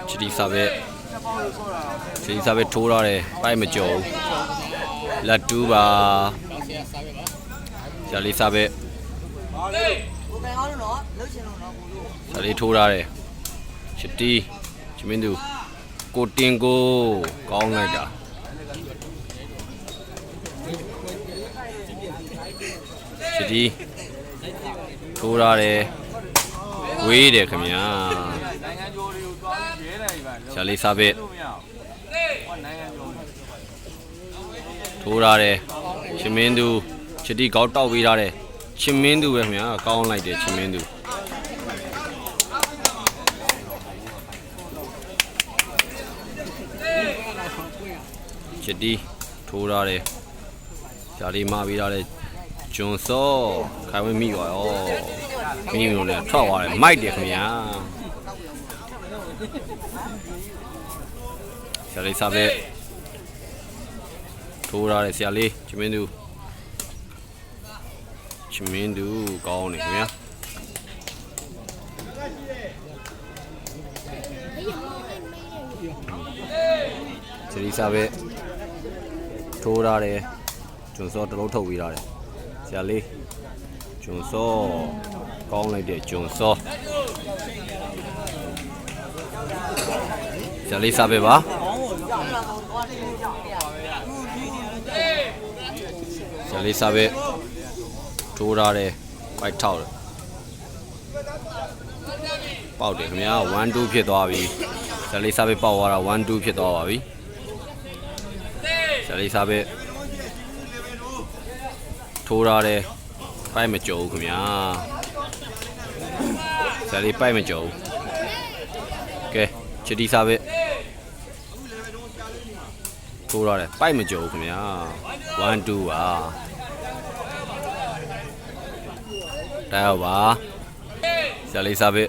ချတီစာပဲချတီစာပဲထိုးရတယ်ပိုက်မကြော်လက်တူးပါဇာလီစာပဲဇာလီထိုးရတယ်ချတီချမင်းသူကိုတင်ကိုကောင်းလိုက်တာချတီထိုးရတယ်ဝေးတယ်ခင်ဗျာဇာလီစာပဲထိုးရတယ်ချမင်းသူချတီကောက်တောက်ပေးရတယ်ချမင်းသူပဲခင်ဗျာကောင်းလိုက်တယ်ချမင်းသူချတီထိုးရတယ်ဇာလီမပေးရတယ်ဂျွန်စောခိုင်ဝင်းမိပါရောမိလို့လည်းထွက်သွားတယ်မိုက်တယ်ခင်ဗျာဆရာလေးစားပဲထိုးရတယ်ဆရာလေးချမင်းသူကောင်းနေခင်ဗျာဆရာလေးစားပဲထိုးရတယ်ဂျွန်စောတလုံးထုတ်ပြီးရတယ်ဆရာလေးဂျွန်စောကောင်းလိုက်တဲ့ဂျွန်စောဆရာလေးစားပဲပါဆရာလေးစားပဲထိုးရတယ်ပိုက်ထောက်တယ်ပေါက်တယ်ခင်ဗျာ1-2ဖြစ်သွားပြီဆရာလေးစားပဲပေါက်သွားတာ1-2ဖြစ်သွားပါပြီဆရာလေးစားပဲထိုးရတယ်ပိုက်မကြုံခင်ဗျာဆရာလေးပိုက်မကြုံကဲချတီစားပဲထိုးရတယ်ပိုက်မကြုံခင်ဗျာ1-2ပါတောက်ပါဆရာလေးစားပဲ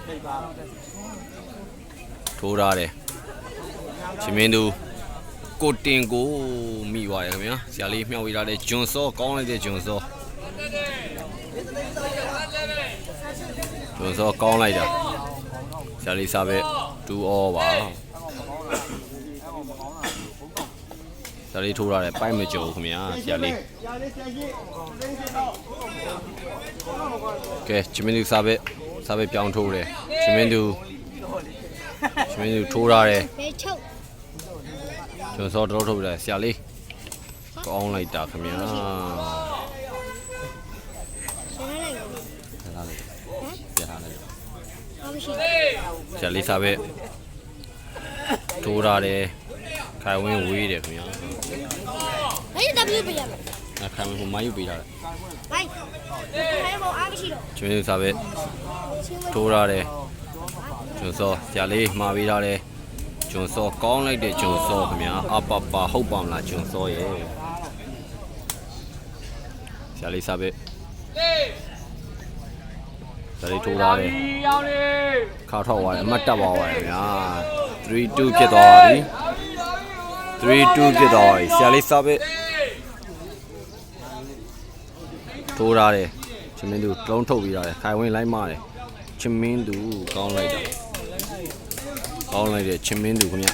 ထိုးရတယ်ချမင်းသူကိုတင်ကိုမိသွားတယ်ခင်ဗျာဆရာလေးမြှောက်ပေးထားတဲ့ဂျွန်စောကောင်းလိုက်တဲ့ဂျွန်စောကောင်းလိုက်တာဆရာလေးစားပဲ2 all ပါဆရာလေးထိုးရတယ်ပိုက်မကြုံခင်ဗျာဆရာလေးကဲချမင်းသူစားပဲပြောင်းထိုးတယ်ချမင်းသူထိုးရတယ်ဂျွန်စောတော့ထုတ်တယ်ဆရာလေးကောင်းလိုက်တာခင်ဗျာဆရာလေးစားပဲထိုးရတယ်ခိုင်ဝင်းဝေးတယ်ခင်ဗျာခိုင်ဝင်းဟိုမိုင်းယူပေးထားတယ်ကျွေးစားပဲထိုးရတယ်ဂျွန်စောဆရာလေးမှာပေးထားတယ်ဂျွန်စောကောင်းလိုက်တဲ့ဂျွန်စောခင်ဗျာအပပဟုတ်ပါမလားဂျွန်စောရဲ့ဆရာလေးစားပဲဆရာလေးထိုးရတယ်ခါထောက်သွားတယ်အမှတ်တက်သွားပါတယ်ခင်ဗျာ3-2ဖြစ်သွားပါပြီ3-2ဖြစ်သွားပြီဆရာလေးစားပဲထိုးရတယ်ချမင်းသူတလုံးထုတ်ပြီးရတယ်ခိုင်ဝင်းလိုက်မတယ်ချမင်းသူကောင်းလိုက်တာကောင်းလိုက်တဲ့ချမင်းသူခင်ဗျ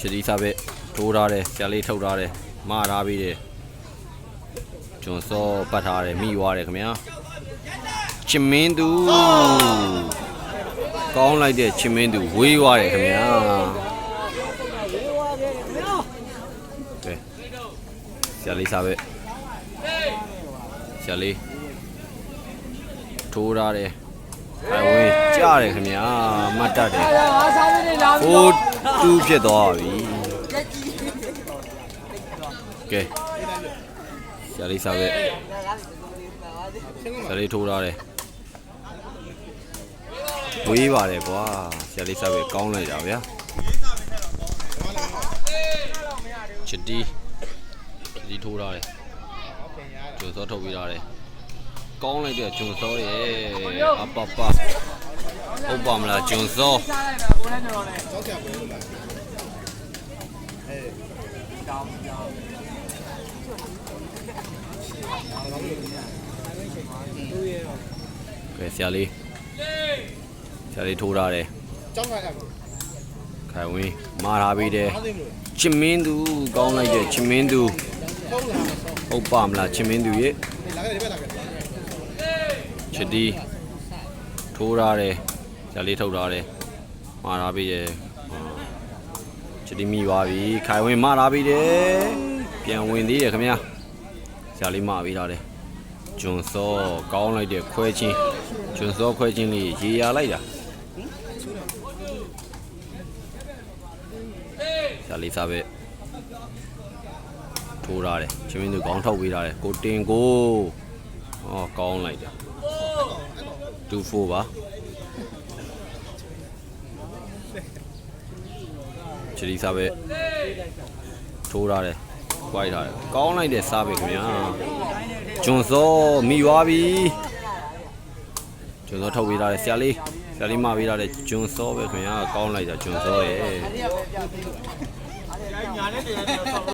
ချတီစားပဲထိုးရတယ်ဆရာလေးထုတ်ထားတယ်မထားပြီးတယ်ဂျွန်စောပတ်ထားတယ်မိသွားတယ်ခင်ဗျာချမင်းသူကောင်းလိုက်တဲ့ချမင်းသူဝေးသွားတယ်ခင်ဗျာကဲဆရာလေးစားပဲဆရာလေးထိုးထားတယ်ခိုင်ဝင်းကြားတယ်ခင်ဗျာမတ်တက်တယ်4-2ဖြစ်သွားပြီကဲဆရာလေးစားပဲဆရာလေးထိုးထားတယ်ဝေးပါတယ်ကွာဆရာလေးစားပဲကောင်းလိုက်တာဗျာချတီထိုးထားတယ်ဂျွန်စောထုတ်ပေးထားတယ်ကောင်းလိုက်တဲ့ဂျွန်စောရဲ့အပပဟုတ်ပါမလားဂျွန်စောကဲဆရာလေး ဆရာလေးထိုးထားတယ် ကျောင်းကရ ခိုင်ဝင်းမာထားပြီးတယ်ချစ်မင်းသူကောင်းလိုက်တယ်ချစ်မင်းသူ ဖုန်းလာ ဟုတ်ပါမလားချစ်မင်းသူရေ လာခဲ့ဒီဘက်လာခဲ့ ချစ်တီထိုးထားတယ်ဆရာလေးထုတ်ထားတယ်မာထားပြီးတယ်ချစ်တီမိသွားပြီခိုင်ဝင်းမာထားပြီးတယ်ပြန်ဝင်သေးတယ်ခင်ဗျာဆရာလေးမာပြီးထားတယ်ဂျွန်စောကောင်းလိုက်တယ်ခွဲချင်းဂျွန်စောခွဲချင်းလေးရေရလိုက်တာဆရာလေးစားပဲထိုးထားတယ်ချစ်မင်းသူကောင်းထုတ်ပေးထားတယ်ကိုတင်ကိုကောင်းလိုက်တာ2-4ပါချီစားပဲထိုးထားတယ်ဝိုက်ထားတယ်ကောင်းလိုက်တဲ့စားပဲခင်ဗျာဂျွန်စောမိသွားပြီဂျွန်စောထုတ်ပေးထားတယ်ဆရာလေးမပေးထားတယ်ဂျွန်စောပဲခင်ဗျာကောင်းလိုက်တာဂျွန်စောရဲ့